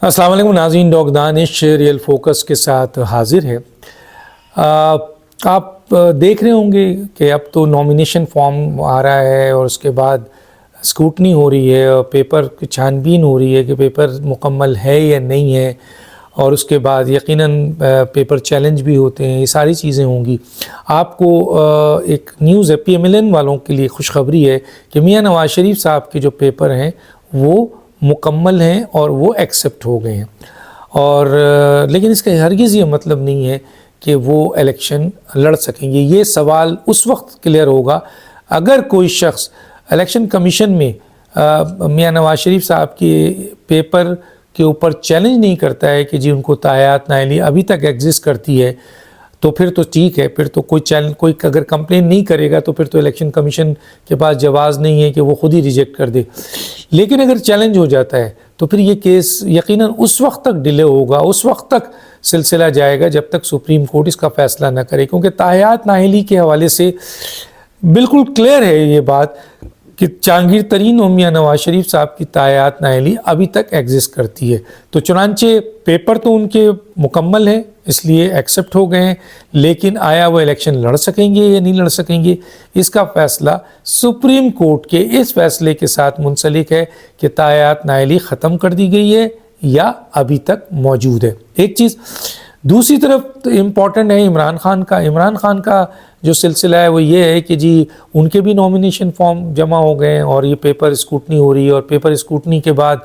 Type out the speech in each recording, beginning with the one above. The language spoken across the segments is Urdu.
السلام علیکم ناظرین، ڈاکٹر دانش ریئل فوکس کے ساتھ حاضر ہے۔ آپ دیکھ رہے ہوں گے کہ اب تو نامینیشن فارم آ رہا ہے اور اس کے بعد اسکروٹنی ہو رہی ہے اور پیپر کی چھان بین ہو رہی ہے کہ پیپر مکمل ہے یا نہیں ہے، اور اس کے بعد یقیناً پیپر چیلنج بھی ہوتے ہیں۔ یہ ساری چیزیں ہوں گی۔ آپ کو ایک نیوز ہے، پی ایم ایل این والوں کے لیے خوشخبری ہے کہ میاں نواز شریف صاحب کے جو پیپر ہیں وہ مکمل ہیں اور وہ ایکسیپٹ ہو گئے ہیں، اور لیکن اس کا ہرگز یہ مطلب نہیں ہے کہ وہ الیکشن لڑ سکیں گے۔ یہ سوال اس وقت کلیئر ہوگا اگر کوئی شخص الیکشن کمیشن میں میاں نواز شریف صاحب کے پیپر کے اوپر چیلنج نہیں کرتا ہے کہ جی ان کو تاحیات نااہلی ابھی تک ایگزسٹ کرتی ہے، تو پھر تو ٹھیک ہے، پھر تو کوئی اگر کمپلین نہیں کرے گا تو پھر تو الیکشن کمیشن کے پاس جواز نہیں ہے کہ وہ خود ہی ریجیکٹ کر دے۔ لیکن اگر چیلنج ہو جاتا ہے تو پھر یہ کیس یقیناً اس وقت تک ڈیلے ہوگا، اس وقت تک سلسلہ جائے گا جب تک سپریم کورٹ اس کا فیصلہ نہ کرے، کیونکہ تاحیات نااہلی کے حوالے سے بالکل کلیئر ہے یہ بات کہ جہانگیر ترین اور میاں نواز شریف صاحب کی تاحیات نااہلی ابھی تک ایگزسٹ کرتی ہے۔ تو چنانچہ پیپر تو ان کے مکمل ہیں، اس لیے ایکسیپٹ ہو گئے ہیں، لیکن آیا وہ الیکشن لڑ سکیں گے یا نہیں لڑ سکیں گے، اس کا فیصلہ سپریم کورٹ کے اس فیصلے کے ساتھ منسلک ہے کہ تاحیات نااہلی ختم کر دی گئی ہے یا ابھی تک موجود ہے۔ ایک چیز دوسری طرف امپورٹنٹ ہے عمران خان کا جو سلسلہ ہے وہ یہ ہے کہ جی ان کے بھی نامینیشن فارم جمع ہو گئے ہیں اور یہ پیپر اسکروٹنی ہو رہی ہے، اور پیپر اسکروٹنی کے بعد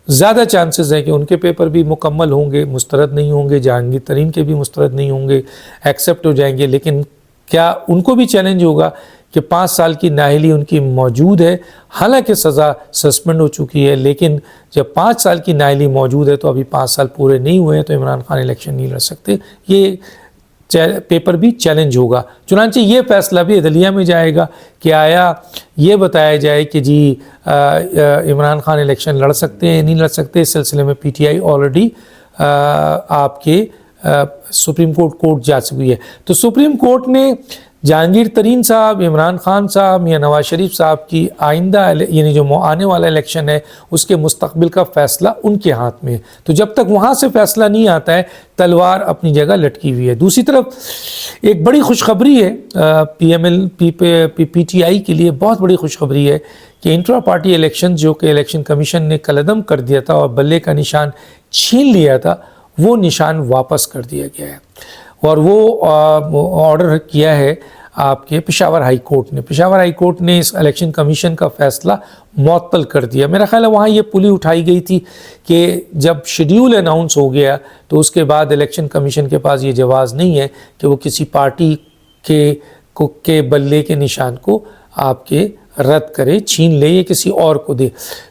زیادہ چانسز ہیں کہ ان کے پیپر بھی مکمل ہوں گے، مسترد نہیں ہوں گے، جہانگیر ترین کے بھی مسترد نہیں ہوں گے، ایکسیپٹ ہو جائیں گے۔ لیکن کیا ان کو بھی چیلنج ہوگا کہ 5 سال کی نااہلی ان کی موجود ہے، حالانکہ سزا سسپینڈ ہو چکی ہے، لیکن جب 5 سال کی نااہلی موجود ہے تو ابھی 5 سال پورے نہیں ہوئے ہیں تو عمران خان الیکشن نہیں لڑ سکتے، یہ پیپر بھی چیلنج ہوگا۔ چنانچہ یہ فیصلہ بھی عدلیہ میں جائے گا کہ آیا یہ بتایا جائے کہ جی عمران خان الیکشن لڑ سکتے ہیں نہیں لڑ سکتے۔ اس سلسلے میں پی ٹی آئی آلریڈی آپ کے سپریم کورٹ جا چکی ہے۔ تو سپریم کورٹ نے جہانگیر ترین صاحب، عمران خان صاحب، میاں نواز شریف صاحب کی آئندہ یعنی جو آنے والا الیکشن ہے اس کے مستقبل کا فیصلہ ان کے ہاتھ میں ہے۔ تو جب تک وہاں سے فیصلہ نہیں آتا ہے تلوار اپنی جگہ لٹکی ہوئی ہے۔ دوسری طرف ایک بڑی خوشخبری ہے پی ٹی آئی کے لیے، بہت بڑی خوشخبری ہے کہ انٹرا پارٹی الیکشن جو کہ الیکشن کمیشن نے کالعدم کر دیا تھا اور بلے کا نشان چھین لیا تھا، وہ نشان واپس کر دیا گیا ہے، اور وہ آرڈر کیا ہے آپ کے پشاور ہائی کورٹ نے۔ پشاور ہائی کورٹ نے اس الیکشن کمیشن کا فیصلہ معطل کر دیا۔ میرا خیال ہے وہاں یہ پلی اٹھائی گئی تھی کہ جب شیڈیول اناؤنس ہو گیا تو اس کے بعد الیکشن کمیشن کے پاس یہ جواز نہیں ہے کہ وہ کسی پارٹی کے بلے کے نشان کو آپ کے رد کرے، چھین لے یا کسی اور کو دے۔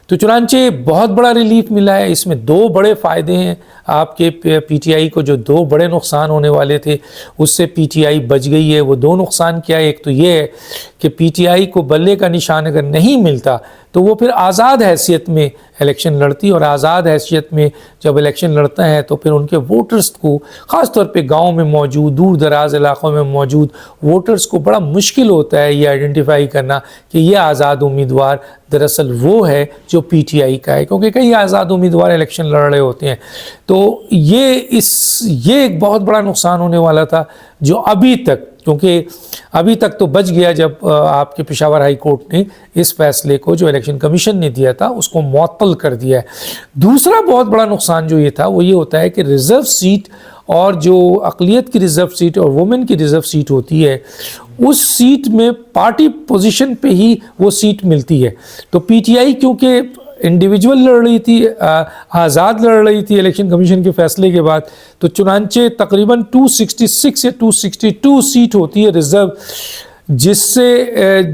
تو چنانچہ بہت بڑا ریلیف ملا ہے۔ اس میں 2 بڑے فائدے ہیں آپ کے پی ٹی آئی کو، جو 2 بڑے نقصان ہونے والے تھے اس سے پی ٹی آئی بچ گئی ہے۔ وہ 2 نقصان کیا ہے؟ ایک تو یہ ہے کہ پی ٹی آئی کو بلے کا نشان اگر نہیں ملتا تو وہ پھر آزاد حیثیت میں الیکشن لڑتی، اور آزاد حیثیت میں جب الیکشن لڑتا ہے تو پھر ان کے ووٹرز کو، خاص طور پہ گاؤں میں موجود، دور دراز علاقوں میں موجود ووٹرز کو بڑا مشکل ہوتا ہے یہ آئیڈینٹیفائی کرنا کہ یہ آزاد امیدوار دراصل وہ ہے جو پی ٹی آئی کا ہے، کیونکہ کئی آزاد امیدوار الیکشن لڑ رہے ہوتے ہیں۔ تو یہ ایک بہت بڑا نقصان ہونے والا تھا جو ابھی تک، کیونکہ ابھی تک تو بچ گیا جب آپ کے پشاور ہائی کورٹ نے اس فیصلے کو جو الیکشن کمیشن نے دیا تھا اس کو معطل کر دیا ہے۔ دوسرا بہت بڑا نقصان جو یہ تھا وہ یہ ہوتا ہے کہ ریزرو سیٹ، اور جو اقلیت کی ریزرو سیٹ اور وومن کی ریزرو سیٹ ہوتی ہے، اس سیٹ میں پارٹی پوزیشن پہ ہی وہ سیٹ ملتی ہے۔ تو پی ٹی آئی کیونکہ انڈیویجول لڑ رہی تھی، آزاد لڑ رہی تھی الیکشن کمیشن کے فیصلے کے بعد، تو چنانچہ تقریباً 266 یا 262 سیٹ ہوتی ہے ریزرو، جس سے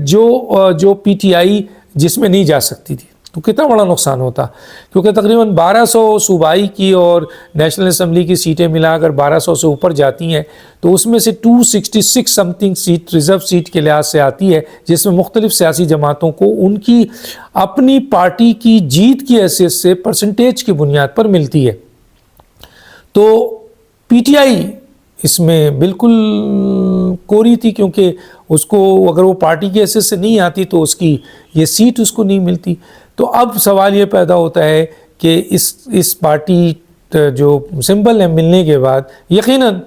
جو پی ٹی آئی جس میں نہیں جا سکتی تھی۔ تو کتنا بڑا نقصان ہوتا، کیونکہ تقریباً 1200 صوبائی کی اور نیشنل اسمبلی کی سیٹیں ملا کر 1200 سے اوپر جاتی ہیں، تو اس میں سے 266 something seat reserve seat کے لحاظ سے آتی ہے، جس میں مختلف سیاسی جماعتوں کو ان کی اپنی پارٹی کی جیت کی حیثیت سے پرسنٹیج کی بنیاد پر ملتی ہے۔ تو پی ٹی آئی اس میں بالکل کوری تھی، کیونکہ اس کو اگر وہ پارٹی کی حیثیت سے نہیں آتی تو اس کی یہ سیٹ اس کو نہیں ملتی۔ تو اب سوال یہ پیدا ہوتا ہے کہ اس پارٹی جو سمبل ہے ملنے کے بعد یقیناً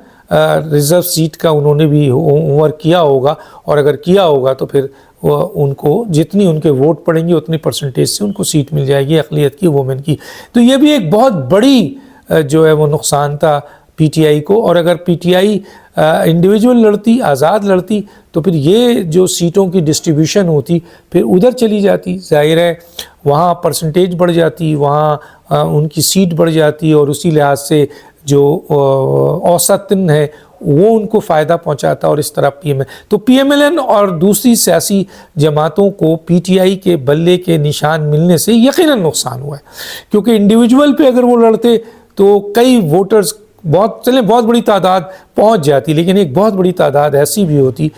ریزرو سیٹ کا انہوں نے بھی ہوم ورک کیا ہوگا، اور اگر کیا ہوگا تو پھر ان کو جتنی ان کے ووٹ پڑیں گے اتنی پرسنٹیج سے ان کو سیٹ مل جائے گی اقلیت کی، وومن کی۔ تو یہ بھی ایک بہت بڑی جو ہے وہ نقصان تھا پی ٹی آئی کو، اور اگر پی ٹی آئی انڈیویجول لڑتی، آزاد لڑتی، تو پھر یہ جو سیٹوں کی ڈسٹریبیوشن ہوتی پھر ادھر چلی جاتی، ظاہر ہے وہاں پرسنٹیج بڑھ جاتی، وہاں ان کی سیٹ بڑھ جاتی، اور اسی لحاظ سے جو اوسطاً ہے وہ ان کو فائدہ پہنچاتا، اور اس طرح پی ایم ایل این اور دوسری سیاسی جماعتوں کو پی ٹی آئی کے بلے کے نشان ملنے سے یقیناً نقصان ہوا ہے، کیونکہ انڈیویجول پہ اگر وہ لڑتے تو کئی ووٹرز بہت بڑی تعداد پہنچ جاتی، لیکن ایک بہت بڑی تعداد ایسی بھی ہوتی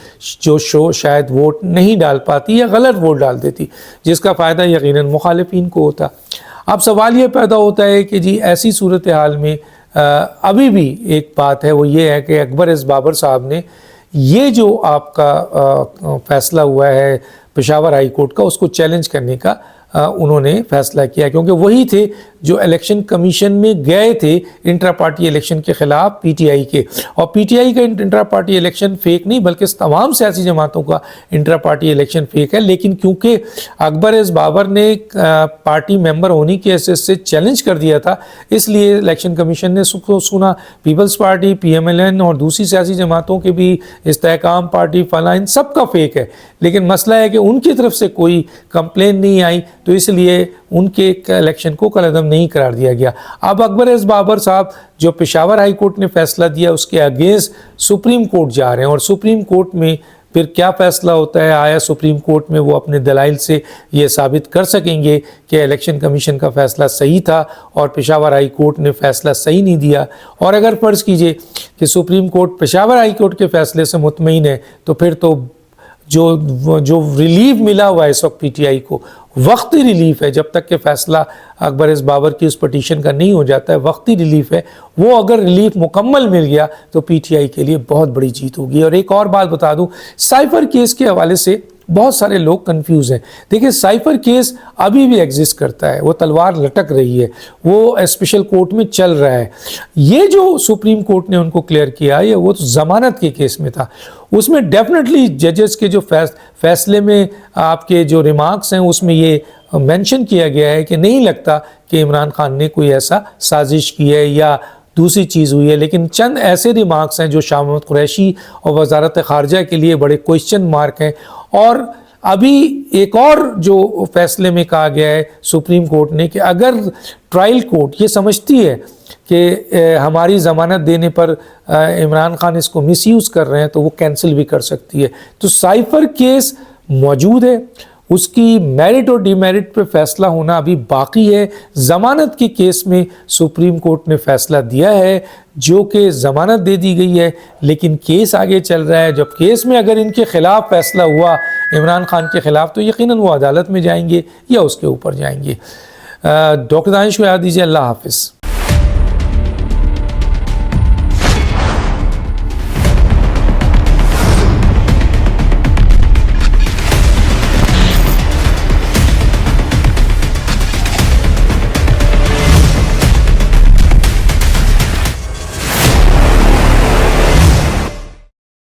جو شاید ووٹ نہیں ڈال پاتی یا غلط ووٹ ڈال دیتی، جس کا فائدہ یقیناً مخالفین کو ہوتا۔ اب سوال یہ پیدا ہوتا ہے کہ جی ایسی صورتحال میں ابھی بھی ایک بات ہے، وہ یہ ہے کہ اکبر ایس بابر صاحب نے یہ جو آپ کا فیصلہ ہوا ہے پشاور ہائی کورٹ کا، اس کو چیلنج کرنے کا انہوں نے فیصلہ کیا، کیونکہ وہی تھے جو الیکشن کمیشن میں گئے تھے انٹرا پارٹی الیکشن کے خلاف پی ٹی آئی کے، اور پی ٹی آئی کا انٹرا پارٹی الیکشن فیک نہیں بلکہ تمام سیاسی جماعتوں کا انٹرا پارٹی الیکشن فیک ہے، لیکن کیونکہ اکبر ایس بابر نے پارٹی ممبر ہونے کی حیثیت سے چیلنج کر دیا تھا، اس لیے الیکشن کمیشن نے سنا Peoples Party, P M L N اور دوسری سیاسی جماعتوں کے بھی، استحکام پارٹی، فلاں، ان سب کا فیک ہے، لیکن مسئلہ ہے کہ ان کی طرف سے کوئی کمپلین نہیں آئی، تو اس لیے ان کے الیکشن کو کالعدم نہیں قرار دیا گیا۔ اب اکبر ایس بابر صاحب جو پشاور ہائی کورٹ نے فیصلہ دیا اس کے اگینسٹ سپریم کورٹ جا رہے ہیں، اور سپریم کورٹ میں پھر کیا فیصلہ ہوتا ہے، آیا سپریم کورٹ میں وہ اپنے دلائل سے یہ ثابت کر سکیں گے کہ الیکشن کمیشن کا فیصلہ صحیح تھا اور پشاور ہائی کورٹ نے فیصلہ صحیح نہیں دیا، اور اگر فرض کیجئے کہ supreme court Peshawar high court کے فیصلے سے مطمئن ہے تو پھر تو جو ریلیف ملا ہوا ہے اس وقت پی ٹی آئی کو، وقتی ریلیف ہے، جب تک کہ فیصلہ اکبر ایس بابر کی اس پٹیشن کا نہیں ہو جاتا ہے، وقتی ریلیف ہے، وہ اگر ریلیف مکمل مل گیا تو پی ٹی آئی کے لیے بہت بڑی جیت ہوگی۔ اور ایک اور بات بتا دوں، سائفر کیس کے حوالے سے بہت سارے لوگ کنفیوز ہیں۔ دیکھیں سائفر کیس ابھی بھی ایگزسٹ کرتا ہے، وہ تلوار لٹک رہی ہے، وہ اسپیشل کورٹ میں چل رہا ہے۔ یہ جو سپریم کورٹ نے ان کو کلیئر کیا ہے وہ ضمانت کے کیس میں تھا، اس میں ڈیفینیٹلی ججز کے جو فیصلے میں آپ کے جو ریمارکس ہیں اس میں یہ مینشن کیا گیا ہے کہ نہیں لگتا کہ عمران خان نے کوئی ایسا سازش کی ہے یا دوسری چیز ہوئی ہے، لیکن چند ایسے ریمارکس ہیں جو شاہ محمود قریشی اور وزارت خارجہ کے لیے بڑے کوئسچن مارک ہیں۔ اور ابھی ایک اور جو فیصلے میں کہا گیا ہے سپریم کورٹ نے کہ اگر ٹرائل کورٹ یہ سمجھتی ہے کہ ہماری ضمانت دینے پر عمران خان اس کو مس یوز کر رہے ہیں تو وہ کینسل بھی کر سکتی ہے۔ تو سائفر کیس موجود ہے، اس کی میرٹ اور ڈی میرٹ پہ فیصلہ ہونا ابھی باقی ہے۔ ضمانت کے کیس میں سپریم کورٹ نے فیصلہ دیا ہے جو کہ ضمانت دے دی گئی ہے، لیکن کیس آگے چل رہا ہے۔ جب کیس میں اگر ان کے خلاف فیصلہ ہوا عمران خان کے خلاف تو یقیناً وہ عدالت میں جائیں گے یا اس کے اوپر جائیں گے۔ ڈاکٹر دانش کو یاد دیجیے۔ اللہ حافظ۔